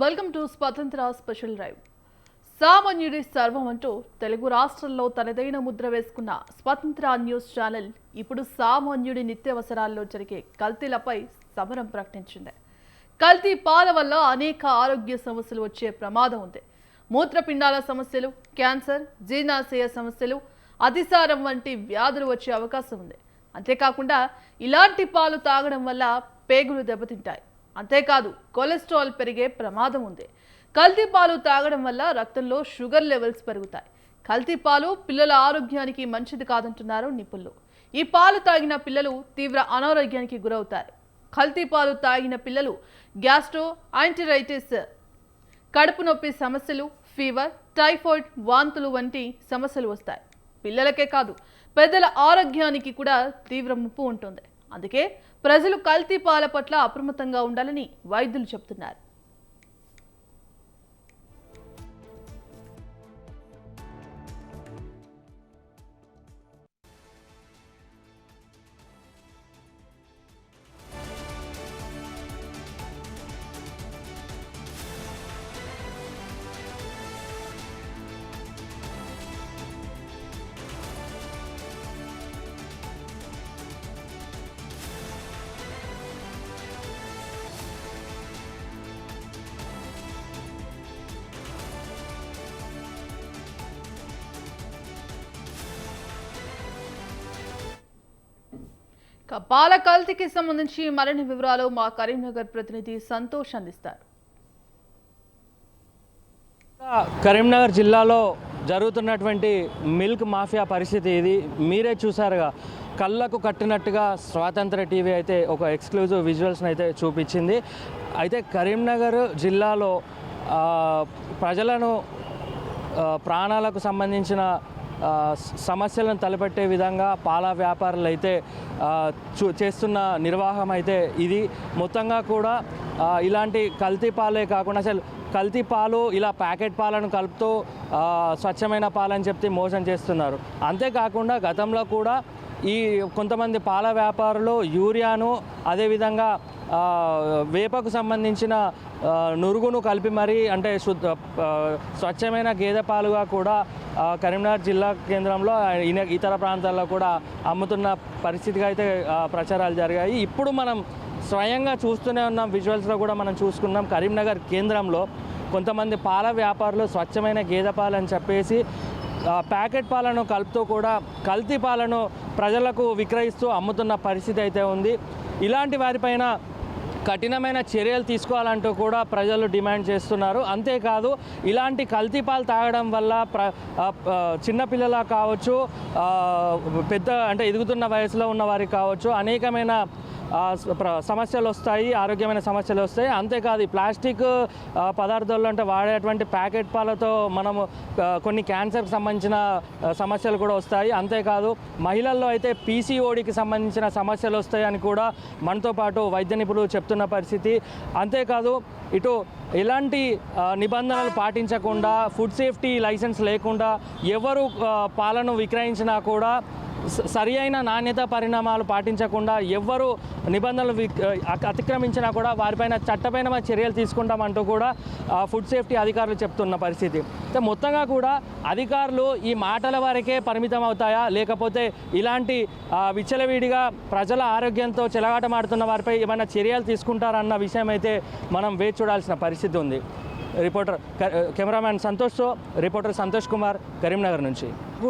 Welcome to స్వతంత్ర special drive. సామాన్యుడి సర్వం అంటూ తెలుగు రాష్ట్రాల్లో తనదైన ముద్ర వేసుకున్న స్వతంత్ర న్యూస్ ఛానల్ ఇప్పుడు సామాన్యుడి నిత్యావసరాల్లో జరిగే కల్తీలపై సమరం ప్రకటించింది. కల్తీ పాల వల్ల అనేక ఆరోగ్య సమస్యలు వచ్చే ప్రమాదం ఉంది. మూత్రపిండాల సమస్యలు, క్యాన్సర్, జీర్ణాశయ సమస్యలు, అతిసారం వంటి వ్యాధులు వచ్చే అవకాశం ఉంది. అంతేకాకుండా ఇలాంటి పాలు తాగడం వల్ల పేగులు దెబ్బతింటాయి. అంతేకాదు కొలెస్ట్రాల్ పెరిగే ప్రమాదం ఉంది. కల్తీ పాలు తాగడం వల్ల రక్తంలో షుగర్ లెవెల్స్ పెరుగుతాయి. కల్తీ పాలు పిల్లల ఆరోగ్యానికి మంచిది కాదంటున్నారు నిపుణులు. ఈ పాలు తాగిన పిల్లలు తీవ్ర అనారోగ్యానికి గురవుతారు. కల్తీ పాలు తాగిన పిల్లలు గ్యాస్ట్రోఎంటెరైటిస్, కడుపు నొప్పి సమస్యలు, ఫీవర్, టైఫాయిడ్, వాంతులు వంటి సమస్యలు వస్తాయి. పిల్లలకే కాదు పెద్దల ఆరోగ్యానికి కూడా తీవ్ర ముప్పు ఉంటుంది. అందుకే ప్రజలు కల్తీ పాల పట్ల అప్రమత్తంగా ఉండాలని వైద్యులు చెబుతున్నారు. పాల కల్తీకి సంబంధించి మరిన్ని వివరాలు మా కరీంనగర్ ప్రతినిధి సంతోష్ అందిస్తారు. కరీంనగర్ జిల్లాలో జరుగుతున్నటువంటి మిల్క్ మాఫియా పరిస్థితి ఇది. మీరే చూసారుగా, కళ్ళకు కట్టినట్టుగా స్వాతంత్ర టీవీ అయితే ఒక ఎక్స్క్లూజివ్ విజువల్స్ని అయితే చూపించింది. అయితే కరీంనగర్ జిల్లాలో ప్రజలను ప్రాణాలకు సంబంధించిన సమస్యలను తలపెట్టే విధంగా పాల వ్యాపారులు అయితే చేస్తున్న నిర్వాహం అయితే ఇది. మొత్తంగా కూడా ఇలాంటి కల్తీ పాలే కాకుండా అసలు కల్తీ పాలు ఇలా ప్యాకెట్ పాలను కలుపుతూ స్వచ్ఛమైన పాలని చెప్పి మోసం చేస్తున్నారు. అంతేకాకుండా గతంలో కూడా ఈ కొంతమంది పాల వ్యాపారులు యూరియాను, అదేవిధంగా వేపకు సంబంధించిన నురుగును కలిపి మరీ అంటే స్వచ్ఛమైన గేదె పాలుగా కూడా కరీంనగర్ జిల్లా కేంద్రంలో ఇతర ప్రాంతాల్లో కూడా అమ్ముతున్న పరిస్థితిగా అయితే ప్రచారాలు జరిగాయి. ఇప్పుడు మనం స్వయంగా చూస్తూనే ఉన్నాం, విజువల్స్లో కూడా మనం చూసుకున్నాం. కరీంనగర్ కేంద్రంలో కొంతమంది పాల వ్యాపారులు స్వచ్ఛమైన గేదె పాలు అని చెప్పేసి ప్యాకెట్ పాలను కలుపుతూ కూడా కల్తీ పాలను ప్రజలకు విక్రయిస్తూ అమ్ముతున్న పరిస్థితి అయితే ఉంది. ఇలాంటి వారిపైన కఠినమైన చర్యలు తీసుకోవాలంటూ కూడా ప్రజలు డిమాండ్ చేస్తున్నారు. అంతేకాదు ఇలాంటి కల్తీ పాలు తాగడం వల్ల చిన్నపిల్లల కావచ్చు, పెద్ద అంటే ఎదుగుతున్న వయసులో ఉన్న వారికి కావచ్చు అనేకమైన సమస్యలు వస్తాయి, ఆరోగ్యమైన సమస్యలు వస్తాయి. అంతేకాదు ఈ ప్లాస్టిక్ పదార్థాలు అంటే వాడేటువంటి ప్యాకెట్ పాలతో మనము కొన్ని క్యాన్సర్కి సంబంధించిన సమస్యలు కూడా వస్తాయి. అంతేకాదు మహిళల్లో అయితే పీసీఓడికి సంబంధించిన సమస్యలు వస్తాయని కూడా మనతో పాటు వైద్య నిపుణులు చెప్తున్న పరిస్థితి. అంతేకాదు ఇటు ఎలాంటి నిబంధనలు పాటించకుండా, ఫుడ్ సేఫ్టీ లైసెన్స్ లేకుండా ఎవరు పాలను విక్రయించినా కూడా సరి అయిన నాణ్యత పరిణామాలు పాటించకుండా ఎవ్వరు నిబంధనలు అతిక్రమించినా కూడా వారిపైన చట్టపరమైన చర్యలు తీసుకుంటామంటూ కూడా ఫుడ్ సేఫ్టీ అధికారులు చెప్తున్న పరిస్థితి. మొత్తంగా కూడా అధికారులు ఈ మాటల వరకే పరిమితం అవుతాయా, లేకపోతే ఇలాంటి విచ్చలవిడిగా ప్రజల ఆరోగ్యంతో చెలగాటమాడుతున్న వారిపై ఏమైనా చర్యలు తీసుకుంటారన్న విషయం అయితే మనం వేచి చూడాల్సిన పరిస్థితి ఉంది. రిపోర్టర్ కెమెరామ్యాన్ సంతోష్తో రిపోర్టర్ సంతోష్ కుమార్, కరీంనగర్ నుంచి.